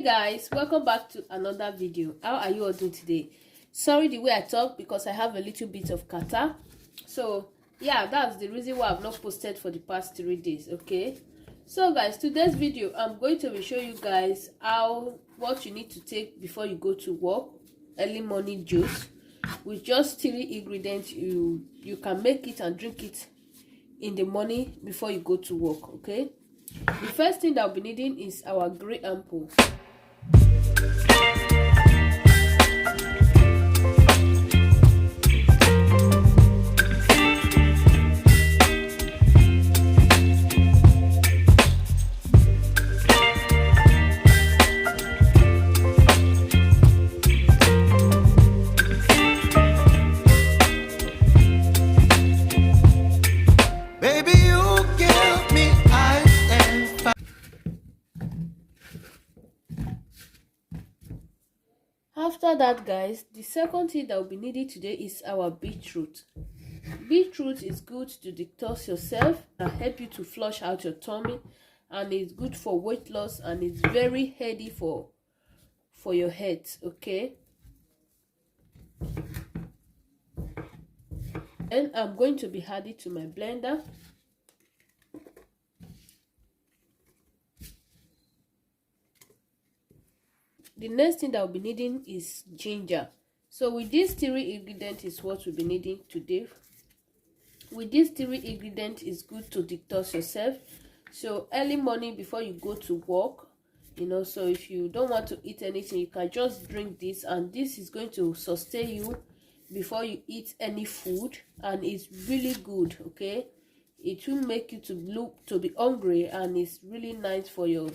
Hey guys, welcome back to another video. How are you all doing today? Sorry the way I talk because I have a little bit of catarrh. So yeah, that's the reason why I've not posted for the past 3 days. Okay, so guys, today's video I'm going to be showing you guys what you need to take before you go to work. Early morning juice with just 3 ingredients. You can make it and drink it in the morning before you go to work. Okay, the first thing that we'll be needing is our grey ample. After that, guys, the second thing that will be needed today is our beetroot. Beetroot is good to detox yourself and help you to flush out your tummy, and it's good for weight loss, and it's very healthy for your health. Okay, and I'm going to be adding to my blender the next thing that we'll be needing is ginger. So with these 3 ingredients is what we'll be needing today. With these 3 ingredients, is good to detox yourself. So early morning before you go to work, so if you don't want to eat anything, you can just drink this, and this is going to sustain you before you eat any food, and it's really good. Okay, it will make you to be hungry, and it's really nice for your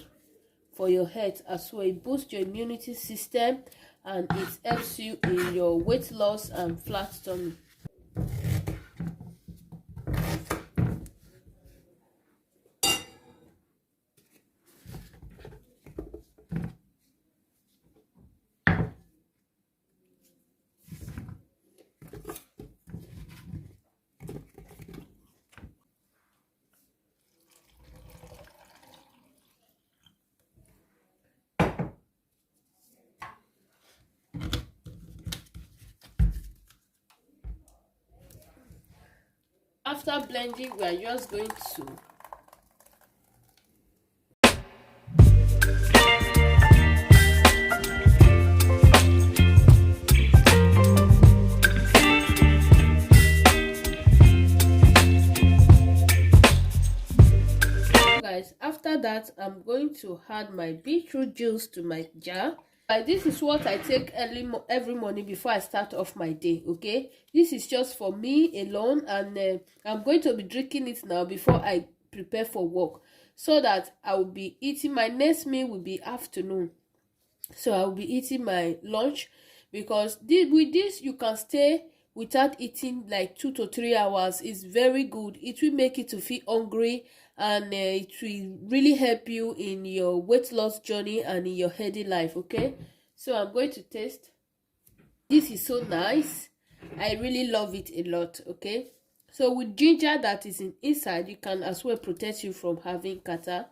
health as well. It boosts your immunity system, and it helps you in your weight loss and flat tummy. After blending, we are just going to after that, I'm going to add my beetroot juice to my jar. This is what I take every morning before I start off my day. Okay, this is just for me alone, and I'm going to be drinking it now before I prepare for work, so that I will be eating. My next meal will be afternoon, so I will be eating my lunch, because with this you can stay without eating like 2 to 3 hours. It's very good. It will make you to feel hungry, and it will really help you in your weight loss journey and in your healthy life. Okay, so I'm going to taste. This is so nice. I really love it a lot. Okay, so with ginger that is inside, you can as well protect you from having catarrh.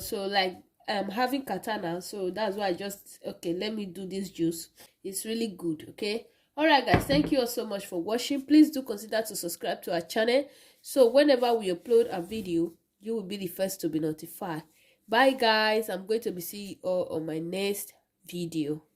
So like I'm having catarrh now, so that's why I just let me do this juice. It's really good. Okay, all right guys, thank you all so much for watching. Please do consider to subscribe to our channel, so whenever we upload a video, you will be the first to be notified. Bye guys, I'm going to be seeing you all on my next video.